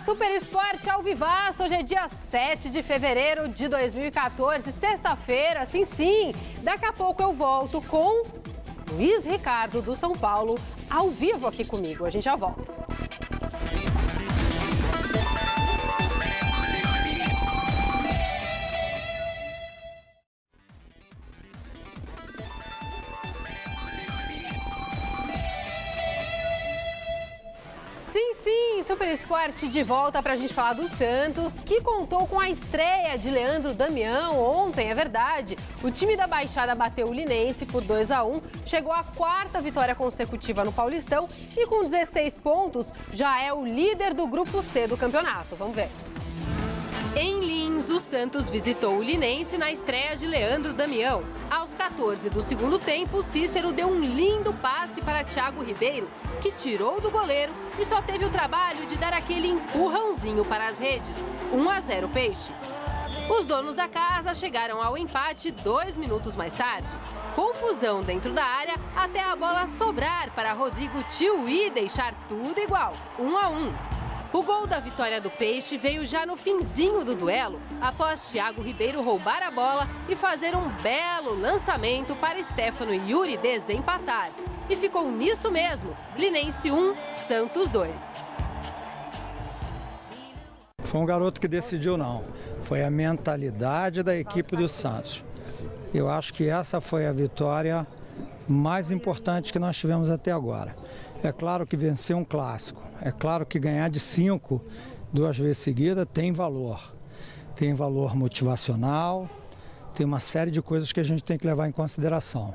Super Esporte ao vivaço. Hoje é dia 7 de fevereiro de 2014, sexta-feira, sim. Daqui a pouco eu volto com Luiz Ricardo do São Paulo, ao vivo aqui comigo. A gente já volta. Sim, Super Esporte de volta para a gente falar do Santos, que contou com a estreia de Leandro Damião ontem, é verdade. O time da Baixada bateu o Linense por 2-1, chegou à 4ª vitória consecutiva no Paulistão e com 16 pontos já é o líder do Grupo C do campeonato. Vamos ver. Em Lins, o Santos visitou o Linense na estreia de Leandro Damião. Aos 14 do segundo tempo, Cícero deu um lindo passe para Thiago Ribeiro, que tirou do goleiro e só teve o trabalho de dar aquele empurrãozinho para as redes. 1-0 Peixe. Os donos da casa chegaram ao empate 2 minutos mais tarde. Confusão dentro da área até a bola sobrar para Rodrigo Tiuí deixar tudo igual. 1-1. O gol da vitória do Peixe veio já no finzinho do duelo, após Thiago Ribeiro roubar a bola e fazer um belo lançamento para Stefano e Yuri desempatar. E ficou nisso mesmo, Linense 1, Santos 2. Foi um garoto que decidiu não, foi a mentalidade da equipe do Santos. Eu acho que essa foi a vitória mais importante que nós tivemos até agora. É claro que vencer um clássico, é claro que ganhar de 5 2 vezes seguidas tem valor. Tem valor motivacional, tem uma série de coisas que a gente tem que levar em consideração.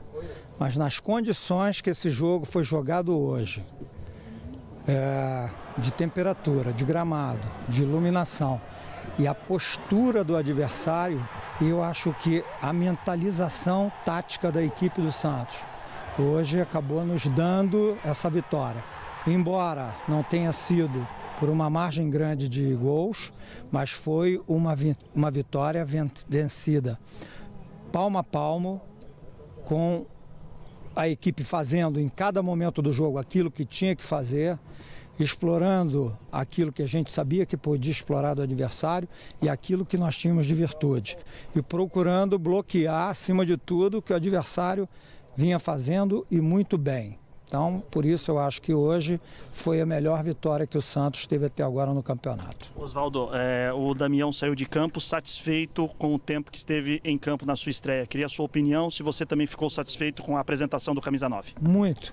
Mas nas condições que esse jogo foi jogado hoje, de temperatura, de gramado, de iluminação e a postura do adversário, eu acho que a mentalização tática da equipe do Santos hoje acabou nos dando essa vitória. Embora não tenha sido por uma margem grande de gols, mas foi uma vitória vencida palmo a palmo, com a equipe fazendo em cada momento do jogo aquilo que tinha que fazer, explorando aquilo que a gente sabia que podia explorar do adversário e aquilo que nós tínhamos de virtude. E procurando bloquear, acima de tudo, o que o adversário vinha fazendo e muito bem. Então, por isso eu acho que hoje foi a melhor vitória que o Santos teve até agora no campeonato. Osvaldo, o Damião saiu de campo satisfeito com o tempo que esteve em campo na sua estreia. Queria a sua opinião, se você também ficou satisfeito com a apresentação do Camisa 9. Muito.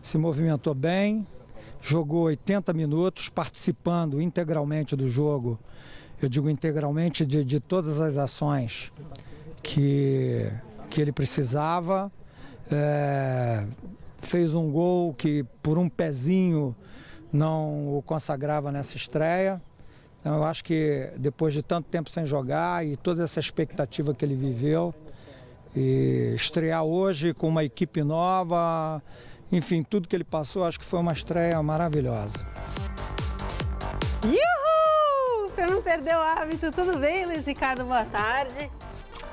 Se movimentou bem, jogou 80 minutos, participando integralmente do jogo. Eu digo integralmente de todas as ações que ele precisava. Fez um gol que por um pezinho não o consagrava nessa estreia. Então, eu acho que depois de tanto tempo sem jogar e toda essa expectativa que ele viveu, e estrear hoje com uma equipe nova, enfim, tudo que ele passou, acho que foi uma estreia maravilhosa. Uhul! Você não perdeu o hábito, tudo bem, Luiz Ricardo? Boa tarde.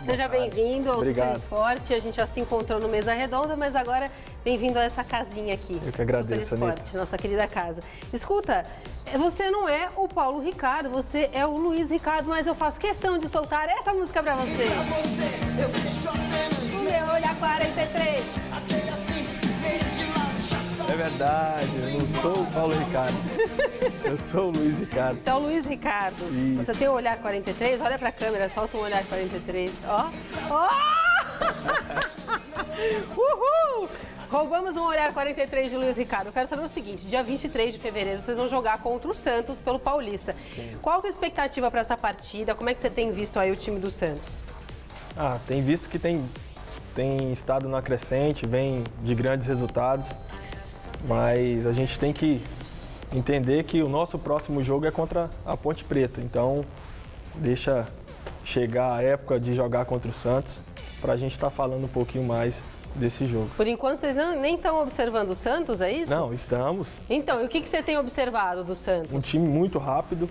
Seja bem-vindo ao Super Esporte. A gente já se encontrou no Mesa Redonda, mas agora bem-vindo a essa casinha aqui. Eu que agradeço, Super Esporte, nossa querida casa. Escuta, você não é o Paulo Ricardo, você é o Luiz Ricardo, mas eu faço questão de soltar essa música pra você. O meu olhar 43. É verdade, eu não sou o Paulo Ricardo, eu sou o Luiz Ricardo. Você é o Luiz Ricardo. Isso. Você tem o olhar 43? Olha pra câmera, solta um olhar 43. Ó. Uhul! Roubamos um olhar 43 de Luiz Ricardo. Eu quero saber o seguinte, dia 23 de fevereiro vocês vão jogar contra o Santos pelo Paulista. Sim. Qual a tua expectativa para essa partida? Como é que você tem visto aí o time do Santos? Tem visto que tem estado na crescente, vem de grandes resultados. Mas a gente tem que entender que o nosso próximo jogo é contra a Ponte Preta. Então, deixa chegar a época de jogar contra o Santos para a gente estar falando um pouquinho mais desse jogo. Por enquanto, vocês nem estão observando o Santos, é isso? Não, estamos. Então, e o que você tem observado do Santos? Um time muito rápido,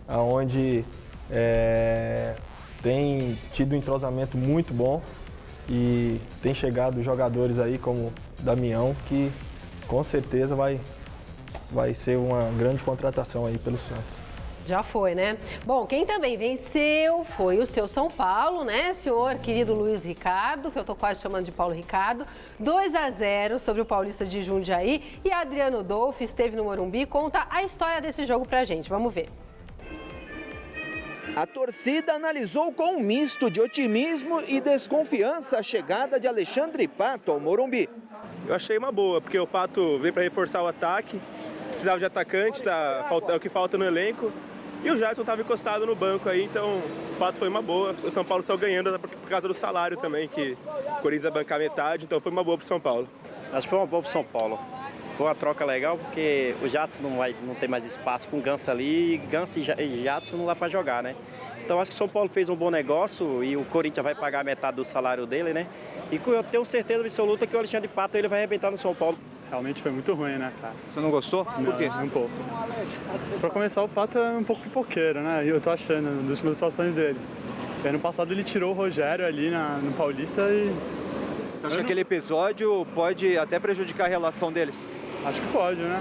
onde tem tido um entrosamento muito bom e tem chegado jogadores aí como Damião, que com certeza vai vai ser uma grande contratação aí pelo Santos. Já foi, né? Bom, quem também venceu foi o seu São Paulo, né, senhor querido Luiz Ricardo, que eu tô quase chamando de Paulo Ricardo, 2-0 sobre o Paulista de Jundiaí. E Adriano Dolfi esteve no Morumbi, conta a história desse jogo pra gente. Vamos ver. A torcida analisou com um misto de otimismo e desconfiança a chegada de Alexandre Pato ao Morumbi. Eu achei uma boa, porque o Pato veio para reforçar o ataque, precisava de atacante, é o que falta no elenco. E o Jadson estava encostado no banco aí, então o Pato foi uma boa. O São Paulo saiu ganhando por causa do salário também, que o Corinthians ia bancar metade, então foi uma boa para o São Paulo. Acho que foi uma boa para o São Paulo. Foi uma troca legal, porque o Jadson não tem mais espaço com o Ganso ali, e Ganso e Jadson não dá para jogar, né? Então acho que o São Paulo fez um bom negócio e o Corinthians vai pagar metade do salário dele, né? E eu tenho certeza absoluta que o Alexandre Pato ele vai arrebentar no São Paulo. Realmente foi muito ruim, né, cara? Você não gostou? Por quê? Um pouco. Pra começar, o Pato é um pouco pipoqueiro, né? E eu tô achando, nas últimas atuações dele. E ano passado ele tirou o Rogério ali no Paulista e... Você acha que aquele episódio pode até prejudicar a relação deles? Acho que pode, né?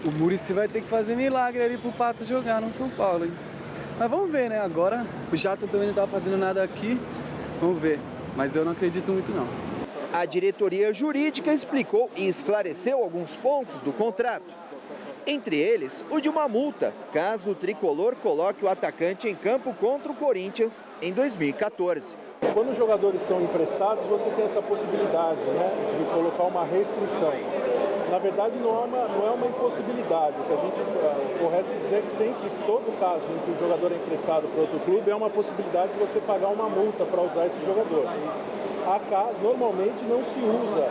O Muricy vai ter que fazer milagre ali pro Pato jogar no São Paulo, hein? Mas vamos ver, né? Agora o Jadson também não tá fazendo nada aqui. Vamos ver. Mas eu não acredito muito, não. A diretoria jurídica explicou e esclareceu alguns pontos do contrato. Entre eles, o de uma multa, caso o tricolor coloque o atacante em campo contra o Corinthians em 2014. Quando os jogadores são emprestados, você tem essa possibilidade, né, de colocar uma restrição. Na verdade, não é uma impossibilidade. O que o correto é dizer que sempre, todo caso em que o jogador é emprestado para outro clube, é uma possibilidade de você pagar uma multa para usar esse jogador. Normalmente não se usa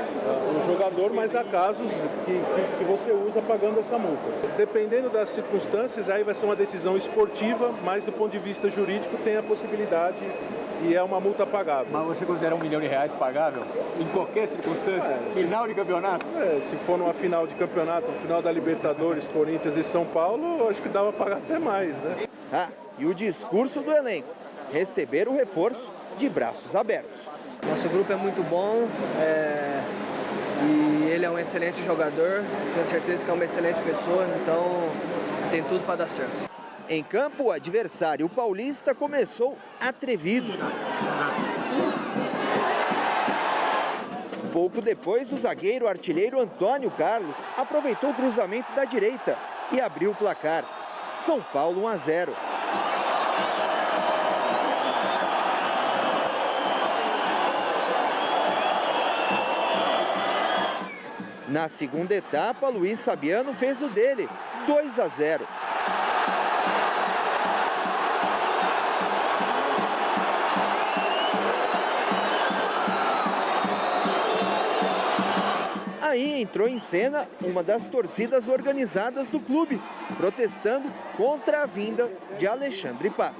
o jogador, mas há casos que você usa pagando essa multa. Dependendo das circunstâncias, aí vai ser uma decisão esportiva, mas do ponto de vista jurídico tem a possibilidade e é uma multa pagável. Mas você considera R$1 milhão pagável? Em qualquer circunstância? Final de campeonato? Se for numa final de campeonato, final da Libertadores, Corinthians e São Paulo, acho que dá para pagar até mais, né? E o discurso do elenco: receber o reforço de braços abertos. Nosso grupo é muito bom e ele é um excelente jogador, tenho certeza que é uma excelente pessoa, então tem tudo para dar certo. Em campo, o adversário paulista começou atrevido. Pouco depois, o zagueiro artilheiro Antônio Carlos aproveitou o cruzamento da direita e abriu o placar. São Paulo 1-0. Na segunda etapa, Luiz Sabiano fez o dele, 2-0. Aí entrou em cena uma das torcidas organizadas do clube, protestando contra a vinda de Alexandre Pato.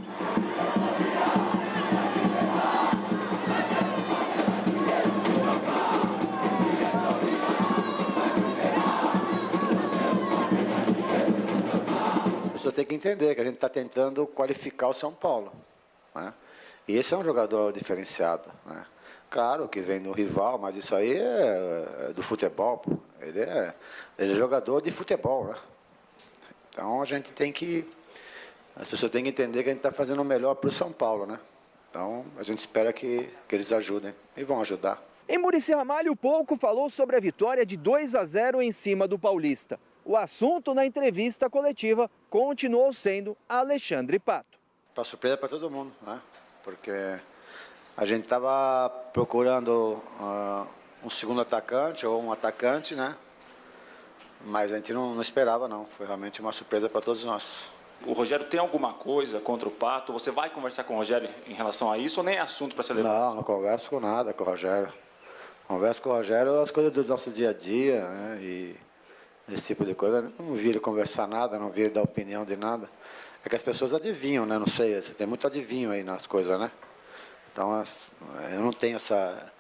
As pessoas têm que entender que a gente está tentando qualificar o São Paulo, né? E esse é um jogador diferenciado, né? Claro que vem do rival, mas isso aí é do futebol, pô. Ele é jogador de futebol, né? Então a gente tem que... As pessoas têm que entender que a gente está fazendo o melhor para o São Paulo, né? Então a gente espera que eles ajudem e vão ajudar. Em Muricy Ramalho, pouco falou sobre a vitória de 2-0 em cima do Paulista. O assunto na entrevista coletiva continuou sendo Alexandre Pato. Para surpresa para todo mundo, né? Porque a gente estava procurando um segundo atacante ou um atacante, né? Mas a gente não esperava, não. Foi realmente uma surpresa para todos nós. O Rogério tem alguma coisa contra o Pato? Você vai conversar com o Rogério em relação a isso ou nem é assunto para ser levado? Não converso com nada com o Rogério. Converso com o Rogério as coisas do nosso dia a dia, né? E esse tipo de coisa. Não vi ele conversar nada, não vi ele dar opinião de nada. É que as pessoas adivinham, né? Não sei, tem muito adivinho aí nas coisas, né? Então, eu não tenho essa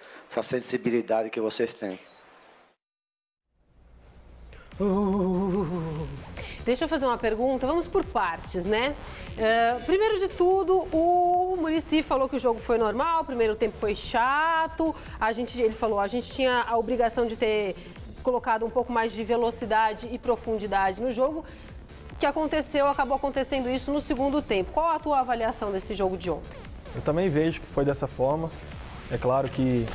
sensibilidade que vocês têm. Deixa eu fazer uma pergunta, vamos por partes, né? Primeiro de tudo, o Muricy falou que o jogo foi normal, o primeiro tempo foi chato, ele falou, a gente tinha a obrigação de ter colocado um pouco mais de velocidade e profundidade no jogo. O que aconteceu, acabou acontecendo isso no segundo tempo. Qual a tua avaliação desse jogo de ontem? Eu também vejo que foi dessa forma. É claro que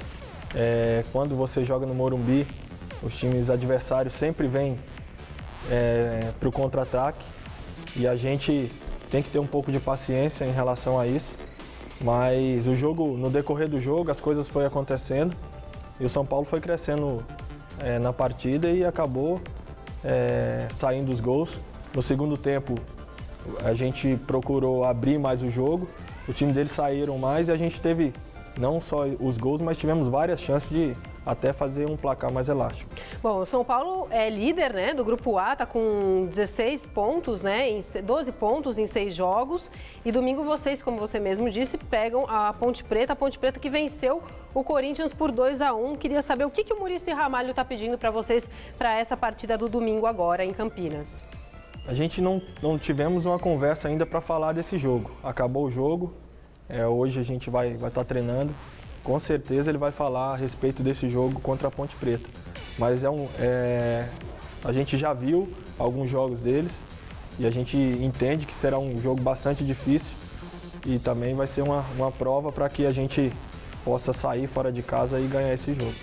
quando você joga no Morumbi, os times adversários sempre vêm para o contra-ataque e a gente tem que ter um pouco de paciência em relação a isso. Mas o jogo, no decorrer do jogo, as coisas foram acontecendo e o São Paulo foi crescendo na partida e acabou saindo os gols. No segundo tempo, a gente procurou abrir mais o jogo, o time deles saíram mais e a gente teve não só os gols, mas tivemos várias chances de até fazer um placar mais elástico. Bom, o São Paulo é líder, né, do Grupo A, está com 16 pontos, né, 12 pontos em 6 jogos. E domingo vocês, como você mesmo disse, pegam a Ponte Preta que venceu o Corinthians por 2-1. Queria saber o que o Muricy Ramalho está pedindo para vocês para essa partida do domingo agora em Campinas. A gente não tivemos uma conversa ainda para falar desse jogo. Acabou o jogo, hoje a gente vai estar treinando. Com certeza ele vai falar a respeito desse jogo contra a Ponte Preta. Mas a gente já viu alguns jogos deles e a gente entende que será um jogo bastante difícil e também vai ser uma prova para que a gente possa sair fora de casa e ganhar esse jogo.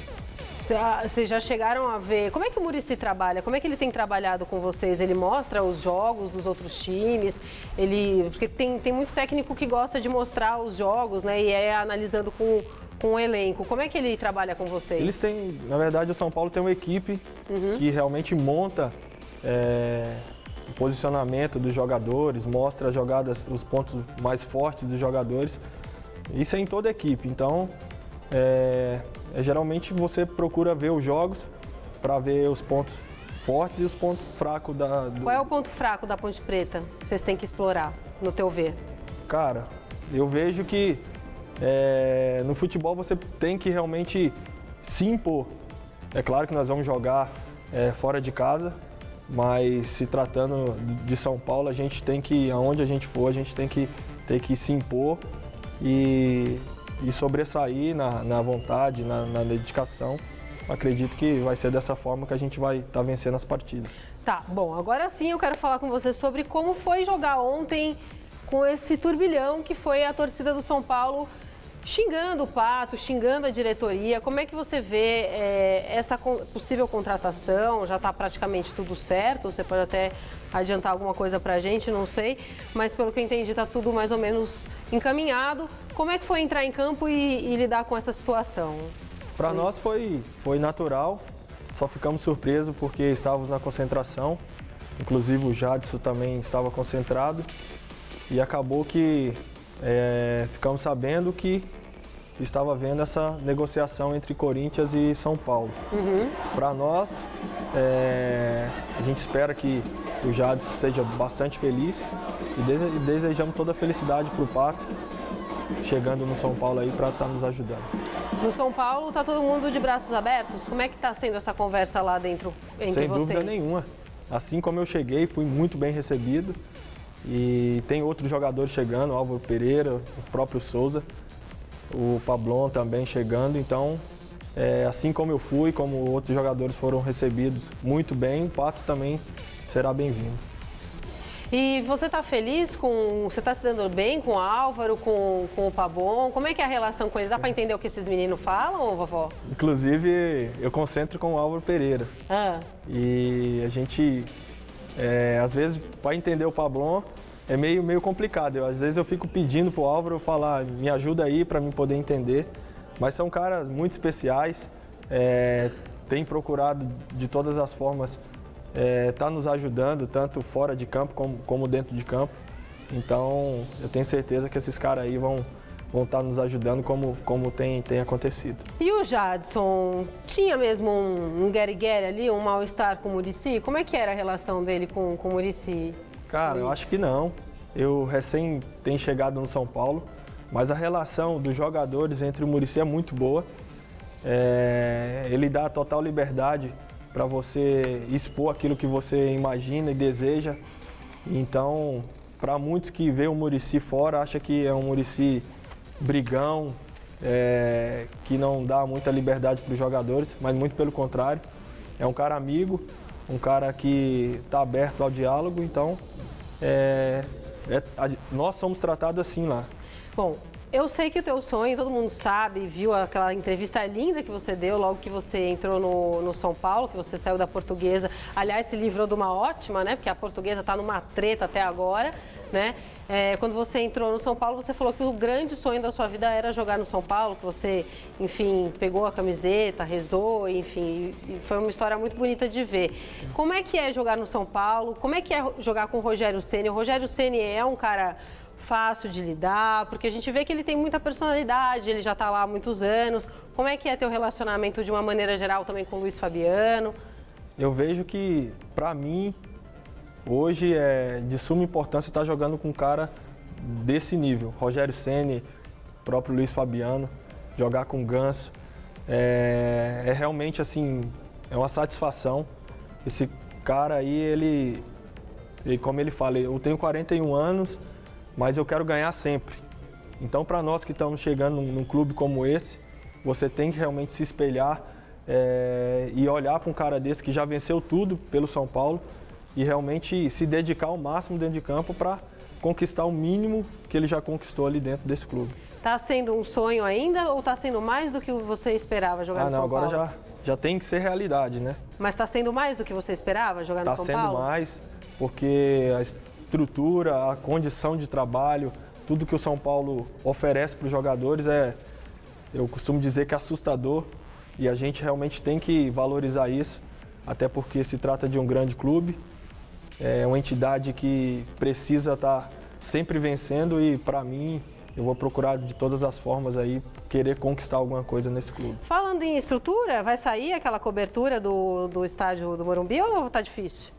Vocês já chegaram a ver como é que o Muricy trabalha? Como é que ele tem trabalhado com vocês? Ele mostra os jogos dos outros times? Porque tem muito técnico que gosta de mostrar os jogos, né? E analisando com o elenco. Como é que ele trabalha com vocês? Eles têm, na verdade, o São Paulo tem uma equipe que realmente monta o posicionamento dos jogadores, mostra as jogadas, os pontos mais fortes dos jogadores. Isso é em toda a equipe. Então, geralmente você procura ver os jogos para ver os pontos fortes e os pontos fracos Qual é o ponto fraco da Ponte Preta que vocês têm que explorar, no teu ver? Cara, eu vejo que no futebol você tem que realmente se impor. É claro que nós vamos jogar fora de casa, mas se tratando de São Paulo, a gente tem que, aonde a gente for, a gente tem que ter que se impor e sobressair na vontade, na dedicação. Acredito que vai ser dessa forma que a gente vai estar vencendo as partidas. Tá, bom, agora sim eu quero falar com você sobre como foi jogar ontem com esse turbilhão que foi a torcida do São Paulo xingando o Pato, xingando a diretoria. Como é que você vê essa possível contratação? Já está praticamente tudo certo? Você pode até adiantar alguma coisa para a gente, não sei. Mas pelo que eu entendi, está tudo mais ou menos encaminhado. Como é que foi entrar em campo e lidar com essa situação? Para nós foi natural, só ficamos surpresos porque estávamos na concentração. Inclusive o Jadson também estava concentrado e acabou que ficamos sabendo que estava havendo essa negociação entre Corinthians e São Paulo. Para nós, a gente espera que o Jadson seja bastante feliz e desejamos toda a felicidade para o Pato, chegando no São Paulo aí para estar nos ajudando. No São Paulo está todo mundo de braços abertos? Como é que está sendo essa conversa lá dentro entre Sem vocês? dúvida nenhuma. Assim como eu cheguei, fui muito bem recebido. E tem outros jogadores chegando, o Álvaro Pereira, o próprio Souza, o Pablon também chegando. Então, assim como eu fui, como outros jogadores foram recebidos muito bem, o Pato também será bem-vindo. E você está feliz com... Você está se dando bem com o Álvaro, com o Pablon? Como é que é a relação com eles? Dá para entender o que esses meninos falam, vovó? Inclusive, eu concentro com o Álvaro Pereira. E a gente... às vezes, para entender o Pablon, é meio complicado. Às vezes eu fico pedindo para o Álvaro falar, me ajuda aí para mim poder entender. Mas são caras muito especiais, têm procurado de todas as formas tá nos ajudando, tanto fora de campo como dentro de campo. Então, eu tenho certeza que esses caras aí vão estar nos ajudando como tem acontecido. E o Jadson, tinha mesmo um guerre-guerre ali, um mal-estar com o Muricy? Como é que era a relação dele com o Muricy? Cara, eu acho que não. Eu recém tenho chegado no São Paulo, mas a relação dos jogadores entre o Muricy é muito boa. Ele dá total liberdade para você expor aquilo que você imagina e deseja. Então, para muitos que vê o Muricy fora, acha que é um Muricy brigão, que não dá muita liberdade para os jogadores, mas muito pelo contrário. é um cara amigo, um cara que está aberto ao diálogo, então nós somos tratados assim lá. Bom, eu sei que o teu sonho, todo mundo sabe, viu aquela entrevista linda que você deu logo que você entrou no São Paulo, que você saiu da Portuguesa. Aliás, se livrou de uma ótima, né? Porque a Portuguesa está numa treta até agora, né? Quando você entrou no São Paulo, você falou que o grande sonho da sua vida era jogar no São Paulo, que você, enfim, pegou a camiseta, rezou, enfim, e foi uma história muito bonita de ver. Como é que é jogar no São Paulo? Como é que é jogar com o Rogério Ceni? O Rogério Ceni é um cara fácil de lidar, porque a gente vê que ele tem muita personalidade, ele já está lá há muitos anos. Como é que é teu relacionamento de uma maneira geral também com o Luiz Fabiano? Eu vejo que, para mim, hoje é de suma importância estar jogando com um cara desse nível. Rogério Ceni, próprio Luiz Fabiano, jogar com o Ganso. É realmente assim, é uma satisfação. Esse cara aí, ele, como ele fala, eu tenho 41 anos, mas eu quero ganhar sempre. Então, para nós que estamos chegando num clube como esse, você tem que realmente se espelhar e olhar para um cara desse que já venceu tudo pelo São Paulo e realmente se dedicar ao máximo dentro de campo para conquistar o mínimo que ele já conquistou ali dentro desse clube. Está sendo um sonho ainda ou está sendo mais do que você esperava jogar no São Paulo? Agora já tem que ser realidade, né? Mas está sendo mais do que você esperava jogar no São Paulo? Está sendo mais, porque a estrutura, a condição de trabalho, tudo que o São Paulo oferece para os jogadores eu costumo dizer que é assustador e a gente realmente tem que valorizar isso, até porque se trata de um grande clube, é uma entidade que precisa estar sempre vencendo e, para mim, eu vou procurar de todas as formas aí querer conquistar alguma coisa nesse clube. Falando em estrutura, vai sair aquela cobertura do estádio do Morumbi ou tá difícil?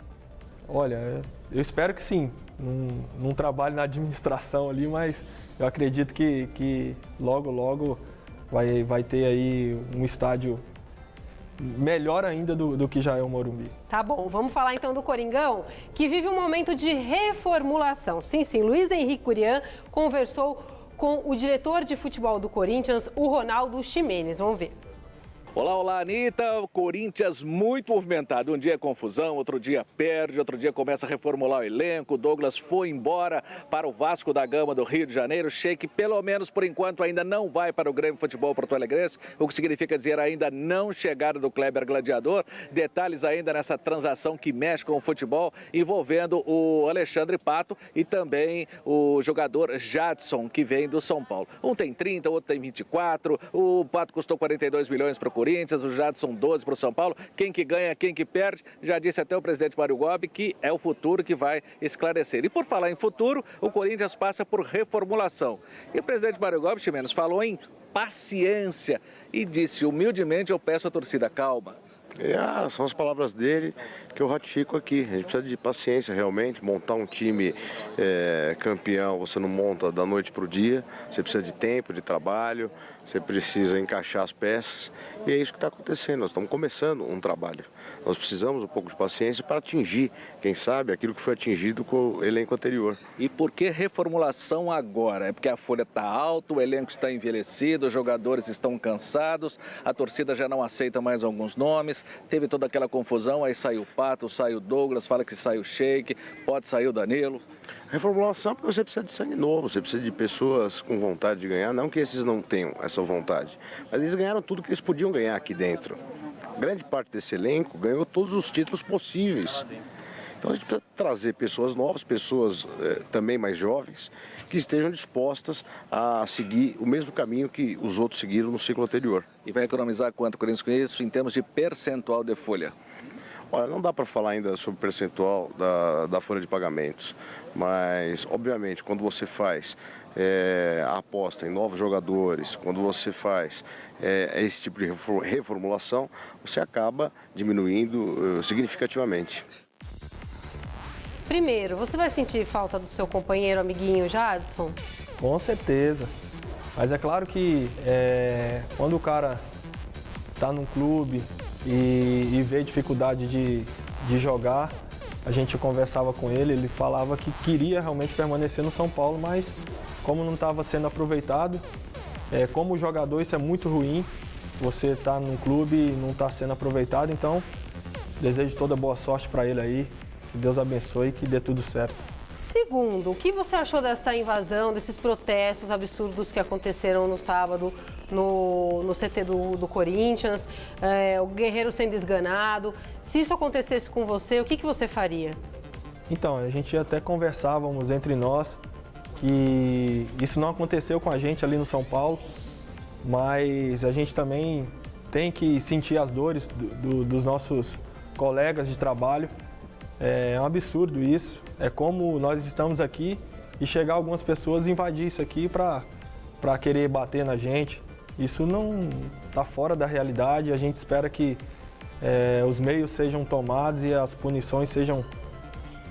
Olha, eu espero que sim. Não trabalho na administração ali, mas eu acredito que logo vai ter aí um estádio melhor ainda do que já é o Morumbi. Tá bom, vamos falar então do Coringão, que vive um momento de reformulação. Sim, Luiz Henrique Curian conversou com o diretor de futebol do Corinthians, o Ronaldo Ximenes. Vamos ver. Olá, Anitta. Corinthians muito movimentado. Um dia é confusão, outro dia perde, outro dia começa a reformular o elenco. Douglas foi embora para o Vasco da Gama do Rio de Janeiro. Sheik, pelo menos por enquanto, ainda não vai para o Grêmio Futebol Porto Alegrense, o que significa dizer ainda não chegada do Kleber Gladiador. Detalhes ainda nessa transação que mexe com o futebol, envolvendo o Alexandre Pato e também o jogador Jadson, que vem do São Paulo. Um tem 30, o outro tem 24. O Pato custou 42 milhões para o Corinthians, o Jadson 12 para o São Paulo. Quem que ganha, quem que perde, já disse até o presidente Mário Gobi que é o futuro que vai esclarecer. E por falar em futuro, o Corinthians passa por reformulação. E o presidente Mário Gobi, Ximenes, falou em paciência e disse humildemente: eu peço à torcida, calma. São as palavras dele que eu ratifico aqui. A gente precisa de paciência realmente. Montar um time campeão, você não monta da noite para o dia. Você precisa de tempo, de trabalho, você precisa encaixar as peças. E é isso que está acontecendo. Nós estamos começando um trabalho. Nós precisamos um pouco de paciência para atingir, quem sabe, aquilo que foi atingido com o elenco anterior. E por que reformulação agora? É porque a folha está alta, o elenco está envelhecido, os jogadores estão cansados, a torcida já não aceita mais alguns nomes. Teve toda aquela confusão, aí saiu o Pato, saiu o Douglas, fala que saiu o Sheik, pode sair o Danilo. Reformulação porque você precisa de sangue novo, você precisa de pessoas com vontade de ganhar, não que esses não tenham essa vontade, mas eles ganharam tudo que eles podiam ganhar aqui dentro. Grande parte desse elenco ganhou todos os títulos possíveis. Então a gente precisa trazer pessoas novas, pessoas também mais jovens, que estejam dispostas a seguir o mesmo caminho que os outros seguiram no ciclo anterior. E vai economizar quanto, Corinthians, com isso, em termos de percentual de folha? Olha, não dá para falar ainda sobre o percentual da folha de pagamentos, mas, obviamente, quando você faz a aposta em novos jogadores, quando você faz esse tipo de reformulação, você acaba diminuindo significativamente. Primeiro, você vai sentir falta do seu companheiro, amiguinho Jadson? Com certeza. Mas é claro que quando o cara está num clube e vê dificuldade de jogar, a gente conversava com ele, ele falava que queria realmente permanecer no São Paulo, mas como não estava sendo aproveitado, como jogador isso é muito ruim, você está num clube e não está sendo aproveitado, então Desejo toda boa sorte para ele aí, que Deus abençoe e que dê tudo certo. Segundo, o que você achou dessa invasão, desses protestos absurdos que aconteceram no sábado no CT do Corinthians, o Guerreiro sendo esganado? Se isso acontecesse com você, o que você faria? Então, a gente até conversávamos entre nós que isso não aconteceu com a gente ali no São Paulo, mas a gente também tem que sentir as dores dos nossos colegas de trabalho. É um absurdo isso. É como nós estamos aqui e chegar algumas pessoas e invadir isso aqui para querer bater na gente. Isso não está fora da realidade. A gente espera que os meios sejam tomados e as punições sejam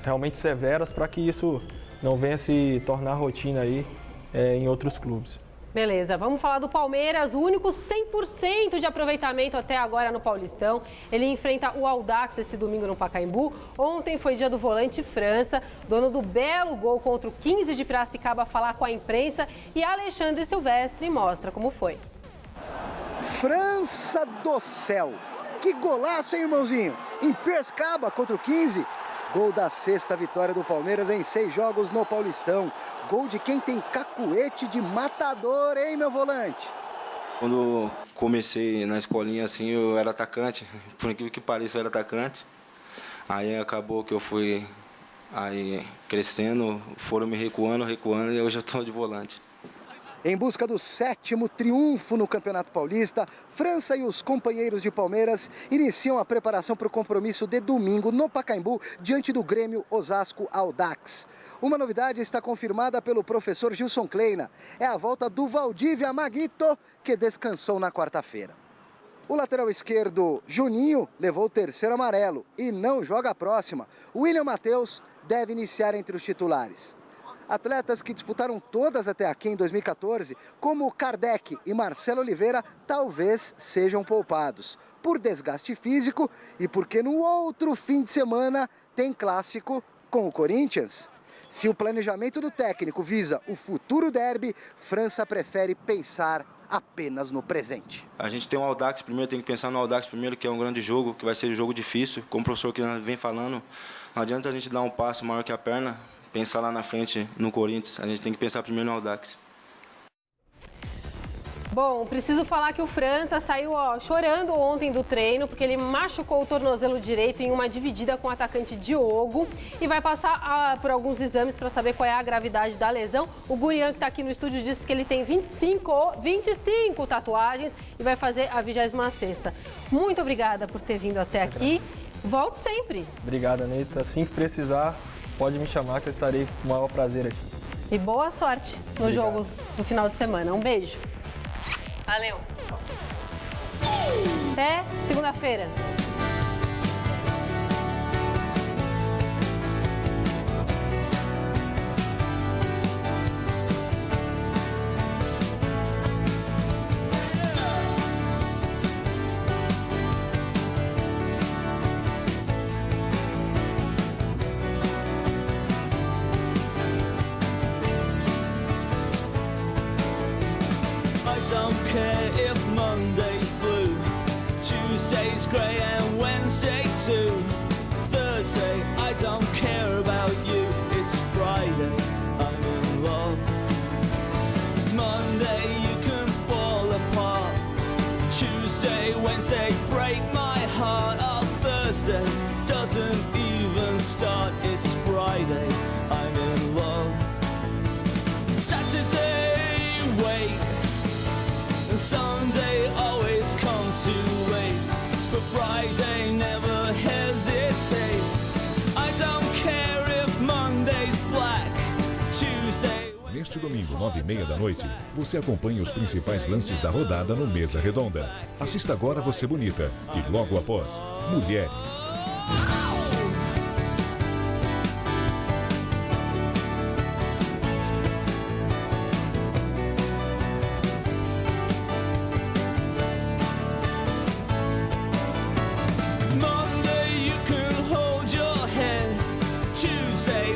realmente severas para que isso não venha se tornar rotina aí em outros clubes. Beleza, vamos falar do Palmeiras, o único 100% de aproveitamento até agora no Paulistão. Ele enfrenta o Audax esse domingo no Pacaembu. Ontem foi dia do volante França, dono do belo gol contra o 15 de Piracicaba, falar com a imprensa. E Alexandre Silvestre mostra como foi. França do céu! Que golaço, hein, irmãozinho? Em Piracicaba contra o 15. Gol da 6ª vitória do Palmeiras em 6 jogos no Paulistão. Gol de quem tem cacuete de matador, hein, meu volante? Quando comecei na escolinha assim, eu era atacante. Por incrível que pareça, eu era atacante. Aí acabou que eu fui crescendo, foram me recuando e hoje eu estou de volante. Em busca do 7º triunfo no Campeonato Paulista, França e os companheiros de Palmeiras iniciam a preparação para o compromisso de domingo no Pacaembu, diante do Grêmio Osasco Audax. Uma novidade está confirmada pelo professor Gilson Kleina. É a volta do Valdívia Maguito, que descansou na quarta-feira. O lateral esquerdo, Juninho, levou o 3º amarelo e não joga a próxima. William Matheus deve iniciar entre os titulares. Atletas que disputaram todas até aqui em 2014, como Kardec e Marcelo Oliveira, talvez sejam poupados por desgaste físico e porque no outro fim de semana tem clássico com o Corinthians. Se o planejamento do técnico visa o futuro derby, França prefere pensar apenas no presente. A gente tem o Audax primeiro, tem que pensar no Audax primeiro, que é um grande jogo, que vai ser um jogo difícil. Como o professor que vem falando, não adianta a gente dar um passo maior que a perna, pensar lá na frente no Corinthians, a gente tem que pensar primeiro no Audax. Bom, preciso falar que o França saiu chorando ontem do treino, porque ele machucou o tornozelo direito em uma dividida com o atacante Diogo e vai passar por alguns exames para saber qual é a gravidade da lesão. O Gurian, que está aqui no estúdio, disse que ele tem 25 tatuagens e vai fazer a 26ª. Muito obrigada por ter vindo até aqui. Volte sempre. Obrigado, Anitta. Assim que precisar, pode me chamar que eu estarei com o maior prazer aqui. E boa sorte no jogo do final de semana. Um beijo. Valeu. Até segunda-feira. Tuesday's grey and Wednesday too. Thursday, I don't care about you. It's Friday, I'm in love. Monday, you can fall apart. Tuesday, Wednesday, break my heart. Oh, Thursday doesn't even start. It's Friday, I'm in love. Saturday, wait. And Sunday always comes too late. But Friday, never hesitate. I don't care if Monday's black. Tuesday. Neste domingo, 9h30 da noite, você acompanha os principais lances da rodada no Mesa Redonda. Assista agora Você Bonita e logo após, Mulheres.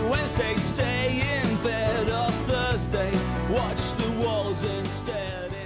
Wednesday, stay in bed. Or Thursday, watch the walls instead.